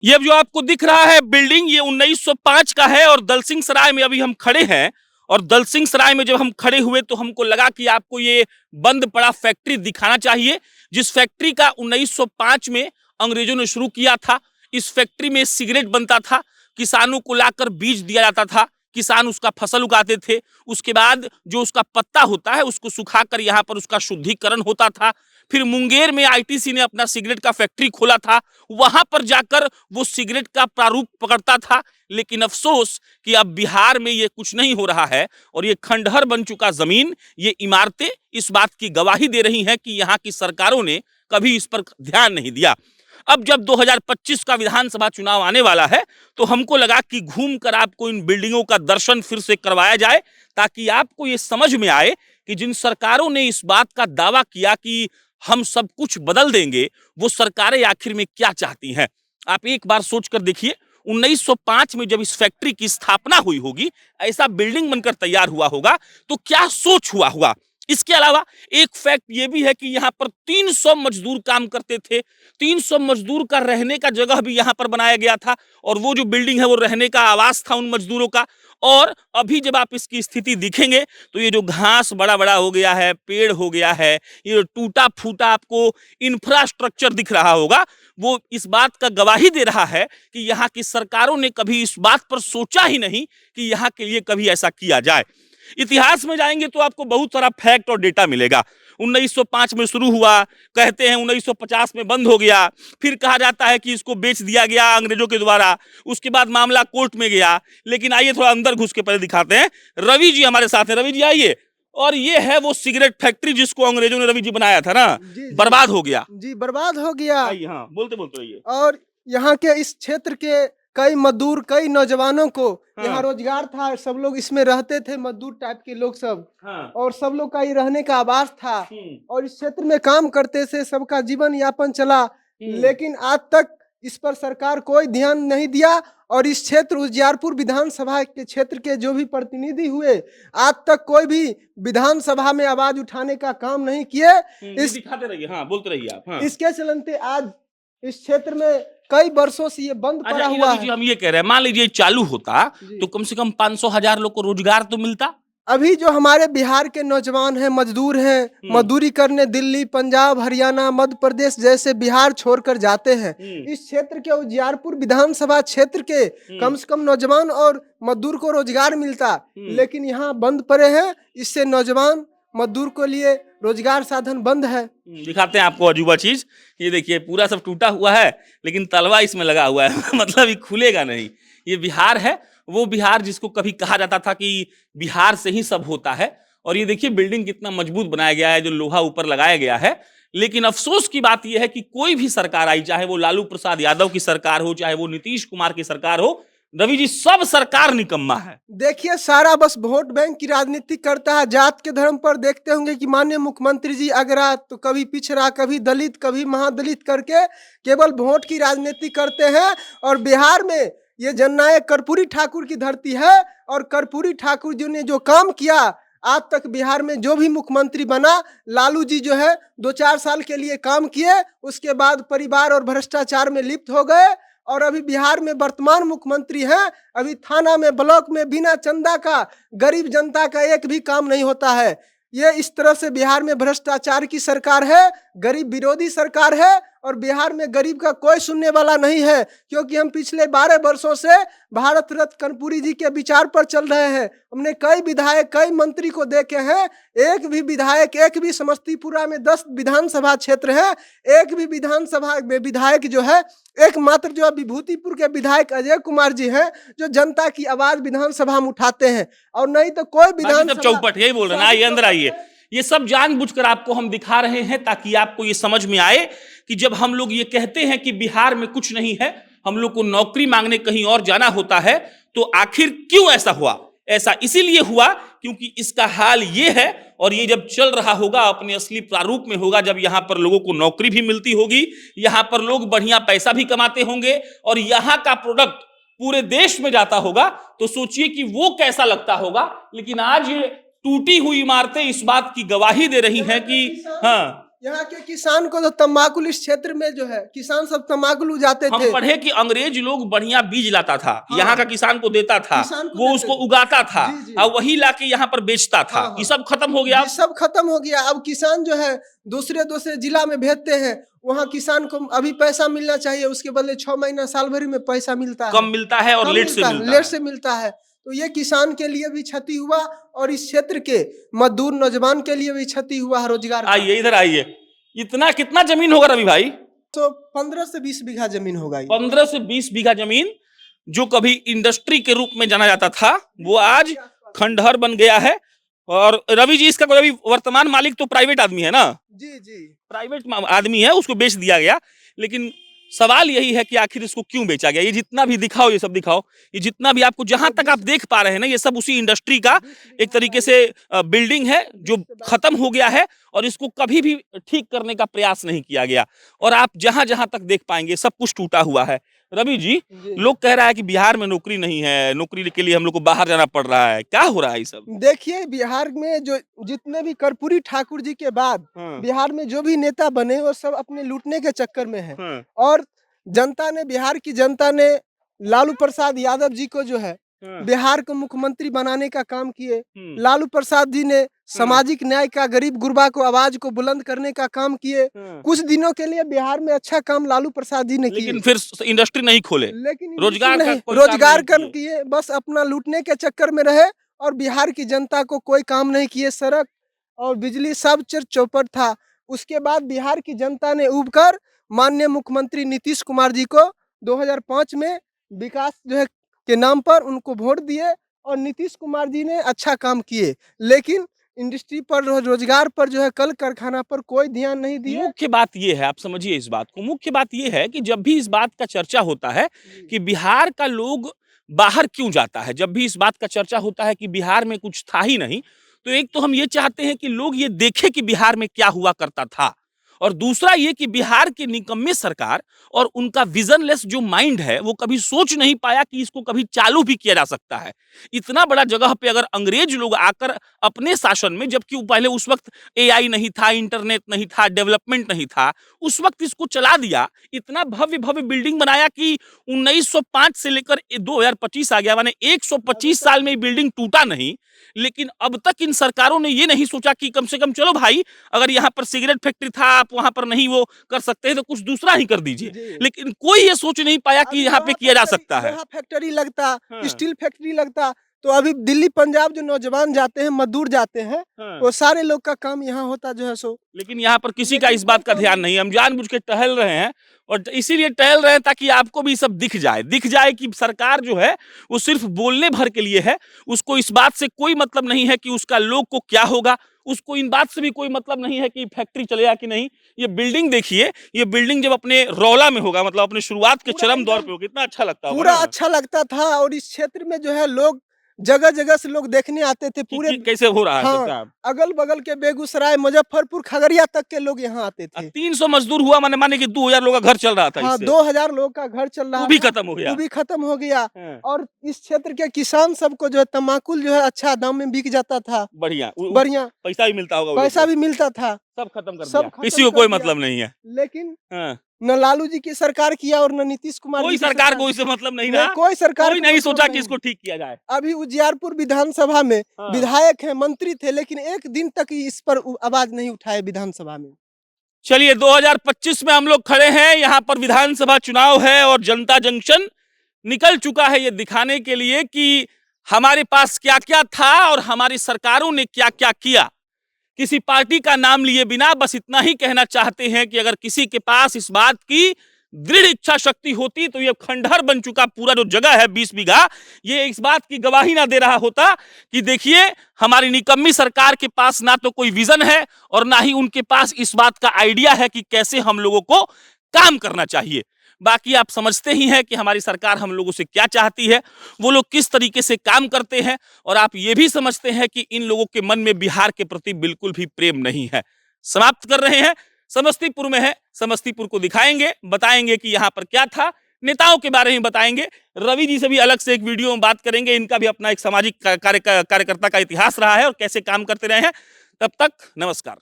ये जो आपको दिख रहा है बिल्डिंग, ये 1905 का है और दलसिंह सराय में अभी हम खड़े हैं। और दलसिंह सराय में जब हम खड़े हुए तो हमको लगा कि आपको ये बंद पड़ा फैक्ट्री दिखाना चाहिए, जिस फैक्ट्री का 1905 में अंग्रेजों ने शुरू किया था। इस फैक्ट्री में सिगरेट बनता था, किसानों को लाकर बीज दिया जाता था, किसान उसका फसल उगाते थे। उसके बाद जो उसका पत्ता होता है उसको सुखाकर यहाँ पर उसका शुद्धिकरण होता था। फिर मुंगेर में आईटीसी ने अपना सिगरेट का फैक्ट्री खोला था, वहां पर जाकर वो सिगरेट का प्रारूप पकड़ता था। लेकिन अफसोस कि अब बिहार में ये कुछ नहीं हो रहा है और ये खंडहर बन चुका जमीन, ये इमारतें इस बात की गवाही दे रही हैं कि यहाँ की सरकारों ने कभी इस पर ध्यान नहीं दिया। अब जब 2025 का विधानसभा चुनाव आने वाला है तो हमको लगा कि घूमकर आपको इन बिल्डिंगों का दर्शन फिर से करवाया जाए, ताकि आपको ये समझ में आए कि जिन सरकारों ने इस बात का दावा किया कि हम सब कुछ बदल देंगे, वो सरकारें आखिर में क्या चाहती हैं। आप एक बार सोचकर देखिए, 1905 में जब इस फैक्ट्री की स्थापना हुई होगी, ऐसा बिल्डिंग बनकर तैयार हुआ होगा, तो क्या सोच हुआ होगा। इसके अलावा एक फैक्ट ये भी है कि यहाँ पर 300 मजदूर काम करते थे। 300 मजदूर का रहने का जगह भी यहाँ पर बनाया गया था और वो जो बिल्डिंग है वो रहने का आवास था उन मजदूरों का। और अभी जब आप इसकी स्थिति दिखेंगे तो ये जो घास बड़ा बड़ा हो गया है, पेड़ हो गया है, ये जो टूटा फूटा आपको इंफ्रास्ट्रक्चर दिख रहा होगा, वो इस बात का गवाही दे रहा है कि यहाँ की सरकारों ने कभी इस बात पर सोचा ही नहीं कि यहाँ के लिए कभी ऐसा किया जाए। इतिहास में जाएंगे तो आपको बहुत सारा फैक्ट और डेटा मिलेगा। 1905 में शुरू हुआ, कहते हैं 1950 में बंद हो गया, फिर कहा जाता है कि इसको बेच दिया गया अंग्रेजों के द्वारा, उसके बाद मामला कोर्ट में गया। लेकिन आइए थोड़ा अंदर घुस के पहले दिखाते हैं। रवि जी हमारे साथ हैं, रवि जी आइए। और ये है वो सिगरेट फैक्ट्री जिसको अंग्रेजों ने, रवि जी, बनाया था ना, बर्बाद हो गया। जी बर्बाद हो गया। आइए, हाँ, बोलते बोलते रहिए। और यहाँ के इस क्षेत्र के कई मजदूर, कई नौजवानों को हाँ। यहाँ रोजगार था, सब लोग इसमें रहते थे, मजदूर टाइप के लोग सब। हाँ। और सब लोग का ये रहने का आवास था और इस क्षेत्र में काम करते थे, सबका जीवन यापन चला। लेकिन आज तक इस पर सरकार कोई ध्यान नहीं दिया और इस क्षेत्र उजियारपुर विधानसभा के क्षेत्र के जो भी प्रतिनिधि हुए, आज तक कोई भी विधानसभा में आवाज उठाने का काम नहीं किए। इस दिखाते रहिए, हाँ, बोलते रहिए आप। हाँ। इसके चलते आज इस क्षेत्र में कई वर्षों से ये बंद पड़ा हुआ है। हम ये कह रहे हैं, मान लीजिए चालू होता तो कम से कम 500,000 लोग को रोजगार तो मिलता। अभी जो हमारे बिहार के नौजवान हैं, मजदूर हैं, मजदूरी करने दिल्ली, पंजाब, हरियाणा, मध्य प्रदेश जैसे बिहार छोड़कर जाते हैं, इस क्षेत्र के उजियारपुर विधानसभा क्षेत्र के कम से कम नौजवान और मजदूर को रोजगार मिलता। लेकिन यहाँ बंद पड़े हैं, इससे नौजवान मजदूर को लिए रोजगार साधन बंद है। दिखाते हैं आपको अजूबा चीज। ये देखिए पूरा सब टूटा हुआ है लेकिन तलवा इसमें लगा हुआ है मतलब ये खुलेगा नहीं। ये बिहार है, वो बिहार जिसको कभी कहा जाता था कि बिहार से ही सब होता है। और ये देखिए बिल्डिंग कितना मजबूत बनाया गया है, जो लोहा ऊपर लगाया गया है। लेकिन अफसोस की बात यह है कि कोई भी सरकार आई, चाहे वो लालू प्रसाद यादव की सरकार हो, चाहे वो नीतीश कुमार की सरकार हो, रवि जी, सब सरकार निकम्मा है। देखिए सारा बस वोट बैंक की राजनीति करता है। जात के धर्म पर देखते होंगे कि माननीय मुख्यमंत्री जी अगरा तो कभी पिछड़ा, कभी दलित, कभी महादलित करके केवल वोट की राजनीति करते हैं। और बिहार में ये जननायक कर्पूरी ठाकुर की धरती है और कर्पूरी ठाकुर जी ने जो काम किया, आज तक बिहार में जो भी मुख्यमंत्री बना, लालू जी जो है 2-4 साल के लिए काम किए, उसके बाद परिवार और भ्रष्टाचार में लिप्त हो गए। और अभी बिहार में वर्तमान मुख्यमंत्री हैं, अभी थाना में, ब्लॉक में बिना चंदा का गरीब जनता का एक भी काम नहीं होता है। ये इस तरह से बिहार में भ्रष्टाचार की सरकार है, गरीब विरोधी सरकार है और बिहार में गरीब का कोई सुनने वाला नहीं है। क्योंकि हम पिछले 12 वर्षों से भारत रत्न कर्पूरी जी के विचार पर चल रहे हैं। हमने कई विधायक, कई मंत्री को देखे हैं, एक भी विधायक, एक भी समस्तीपुरा में 10 विधानसभा क्षेत्र है, एक भी विधानसभा में विधायक जो है, एकमात्र जो विभूतिपुर के विधायक अजय कुमार जी हैं, जो जनता की आवाज विधानसभा में उठाते हैं। और नहीं तो कोई विधानसभा चौपट, यही बोल रहे हैं। आइए अंदर आइए। ये सब जानबूझकर आपको हम दिखा रहे हैं ताकि आपको ये समझ में आए कि जब हम लोग ये कहते हैं कि बिहार में कुछ नहीं है, हम लोग को नौकरी मांगने कहीं और जाना होता है, तो आखिर क्यों ऐसा हुआ। ऐसा इसीलिए हुआ क्योंकि इसका हाल ये है और ये जब चल रहा होगा अपने असली प्रारूप में होगा, जब यहाँ पर लोगों को नौकरी भी मिलती होगी, यहाँ पर लोग बढ़िया पैसा भी कमाते होंगे और यहाँ का प्रोडक्ट पूरे देश में जाता होगा, तो सोचिए कि वो कैसा लगता होगा। लेकिन आज ये टूटी हुई इमारतें इस बात की गवाही दे रही हैं कि हाँ, यहाँ के किसान को तो तंबाकू इस क्षेत्र में जो है किसान सब तंबाकू उगाते हम थे। पढ़े कि अंग्रेज लोग बढ़िया बीज लाता था, हाँ। यहाँ का किसान को देता था, किसान को वो देते उसको थे। उगाता था जी, जी। और वही लाके यहाँ पर बेचता था। हाँ, ये हाँ। सब खत्म हो गया। ये सब खत्म हो गया। अब किसान जो है दूसरे दूसरे जिला में भेजते हैं, वहाँ किसान को अभी पैसा मिलना चाहिए, उसके बदले 6 महीना साल भर में पैसा मिलता है, कम मिलता है और कम लेट से मिलता है, मिलता लेट है। से मिलता है। तो ये किसान के लिए भी क्षति हुआ और इस क्षेत्र के मजदूर नौजवान के लिए भी क्षति हुआ है रोजगार का। आइए इधर आइए। इतना कितना जमीन होगा रवि भाई? तो 15 से 20 बीघा जमीन होगा ये। 15 से 20 बीघा जमीन जो कभी इंडस्ट्री के रूप में जाना जाता था, वो आज खंडहर बन गया है। और रवि जी, इसका कोई अभी वर्तमान मालिक तो प्राइवेट आदमी है ना? जी जी, प्राइवेट आदमी है, उसको बेच दिया गया। लेकिन सवाल यही है कि आखिर इसको क्यों बेचा गया? ये जितना भी दिखाओ, ये सब दिखाओ, ये जितना भी आपको जहां तक आप देख पा रहे हैं ना, ये सब उसी इंडस्ट्री का एक तरीके से बिल्डिंग है जो खत्म हो गया है और इसको कभी भी ठीक करने का प्रयास नहीं किया गया। और आप जहां जहां तक देख पाएंगे सब कुछ टूटा हुआ है। रवि जी, लोग कह रहा है कि बिहार में नौकरी नहीं है, नौकरी के लिए हम लोग को बाहर जाना पड़ रहा है। क्या हो रहा है ये सब? देखिए बिहार में जो जितने भी कर्पूरी ठाकुर जी के बाद बिहार में जो भी नेता बने वो सब अपने लूटने के चक्कर में है। और जनता ने, बिहार की जनता ने लालू प्रसाद यादव जी को जो है बिहार को मुख्यमंत्री बनाने का काम किए। लालू प्रसाद जी ने सामाजिक न्याय का, गरीब गुरबा को आवाज को बुलंद करने का काम किए। कुछ दिनों के लिए बिहार में अच्छा काम लालू प्रसाद जी ने किए, लेकिन फिर इंडस्ट्री नहीं खोले, लेकिन रोजगार का नहीं, कोई रोजगार काम कर किए, बस अपना लूटने के चक्कर में रहे और बिहार की जनता को कोई काम नहीं किए। सड़क और बिजली सब चीज चौपट था। उसके बाद बिहार की जनता ने उबकर माननीय मुख्यमंत्री नीतीश कुमार जी को 2005 में विकास जो है के नाम पर उनको वोट दिए और नीतीश कुमार जी ने अच्छा काम किए। लेकिन इंडस्ट्री पर, रोजगार पर जो है, कल कारखाना पर कोई ध्यान नहीं दिए। मुख्य बात ये है, आप समझिए इस बात को, मुख्य बात ये है कि जब भी इस बात का चर्चा होता है कि बिहार का लोग बाहर क्यों जाता है, जब भी इस बात का चर्चा होता है कि बिहार में कुछ था ही नहीं, तो एक तो हम ये चाहते हैं कि लोग ये देखें कि बिहार में क्या हुआ करता था, और दूसरा ये कि बिहार की निकम्मे सरकार और उनका विजनलेस जो माइंड है वो कभी सोच नहीं पाया कि इसको कभी चालू भी किया जा सकता है। इतना बड़ा जगह पे अगर अंग्रेज लोग आकर अपने शासन में, जबकि पहले उस वक्त एआई नहीं था, इंटरनेट नहीं था, डेवलपमेंट नहीं था, उस वक्त इसको चला दिया, इतना भव्य भव्य बिल्डिंग बनाया कि 1905 से लेकर 2025 आ गया, माने 125 साल में बिल्डिंग टूटा नहीं। लेकिन अब तक इन सरकारों ने ये नहीं सोचा कि कम से कम चलो भाई, अगर यहाँ पर सिगरेट फैक्ट्री था, आप वहां पर नहीं वो कर सकते हैं तो कुछ दूसरा ही कर दीजिए। लेकिन कोई ये सोच नहीं पाया कि यहाँ पे किया जा सकता है। फैक्ट्री लगता, स्टील फैक्ट्री लगता, तो अभी दिल्ली पंजाब जो नौजवान जाते हैं, मजदूर जाते हैं, वो सारे लोग का काम यहाँ होता जो है सो। लेकिन यहाँ पर किसी का इस बात का ध्यान नहीं है। हम जानबूझ के टहल रहे हैं और इसीलिए टहल रहे हैं ताकि आपको भी सब दिख जाए कि सरकार जो है वो सिर्फ बोलने भर के लिए है। उसको इस बात से कोई मतलब नहीं है कि उसका लोग को क्या होगा, उसको इन बात से भी कोई मतलब नहीं है कि फैक्ट्री चलेगा कि नहीं। ये बिल्डिंग देखिए, ये बिल्डिंग जब अपने रौला में होगा, मतलब अपने शुरुआत के चरम दौर पे होगा, कितना अच्छा लगता है, पूरा अच्छा लगता था। और इस क्षेत्र में जो है लोग जगह जगह से लोग देखने आते थे पूरे। कैसे हो रहा है हाँ, अगल बगल के बेगूसराय, मुजफ्फरपुर, खगड़िया तक के लोग यहाँ आते थे। 300 मजदूर हुआ, माने कि 2000 लोग का घर चल रहा था। हाँ, 2000 लोग का घर चल रहा था, वो भी खत्म हो गया, वो भी खत्म हो गया। और इस क्षेत्र के किसान सबको जो है तम्बाकू जो है अच्छा दाम में बिक जाता था, बढ़िया पैसा भी मिलता होगा, पैसा भी मिलता था। सब खत्म कर दिया, किसी को कोई मतलब नहीं है। लेकिन न लालू जी की सरकार किया और न नीतीश कुमार, कोई सरकार को इससे मतलब नहीं रहा, कोई सरकार नहीं सोचा कि इसको ठीक किया जाए। अभी उजियारपुर विधानसभा में विधायक हैं, मंत्री थे, लेकिन एक दिन तक इस पर आवाज नहीं उठाए विधानसभा में। चलिए 2025 में हम लोग खड़े हैं, यहाँ पर विधानसभा चुनाव है और जनता जंक्शन निकल चुका है ये दिखाने के लिए कि हमारे पास क्या क्या था और हमारी सरकारों ने क्या क्या किया। किसी पार्टी का नाम लिए बिना बस इतना ही कहना चाहते हैं कि अगर किसी के पास इस बात की दृढ़ इच्छा शक्ति होती तो ये खंडहर बन चुका पूरा जो जगह है 20 बीघा, ये इस बात की गवाही ना दे रहा होता कि देखिए हमारी निकम्मी सरकार के पास ना तो कोई विजन है और ना ही उनके पास इस बात का आइडिया है कि कैसे हम लोगों को काम करना चाहिए। बाकी आप समझते ही हैं कि हमारी सरकार हम लोगों से क्या चाहती है, वो लोग किस तरीके से काम करते हैं, और आप ये भी समझते हैं कि इन लोगों के मन में बिहार के प्रति बिल्कुल भी प्रेम नहीं है। समाप्त कर रहे हैं, समस्तीपुर में है, समस्तीपुर को दिखाएंगे, बताएंगे कि यहाँ पर क्या था, नेताओं के बारे में बताएंगे। रवि जी से भी अलग से एक वीडियो में बात करेंगे, इनका भी अपना एक सामाजिक कार्यकर्ता का इतिहास रहा है और कैसे काम करते रहे हैं। तब तक नमस्कार।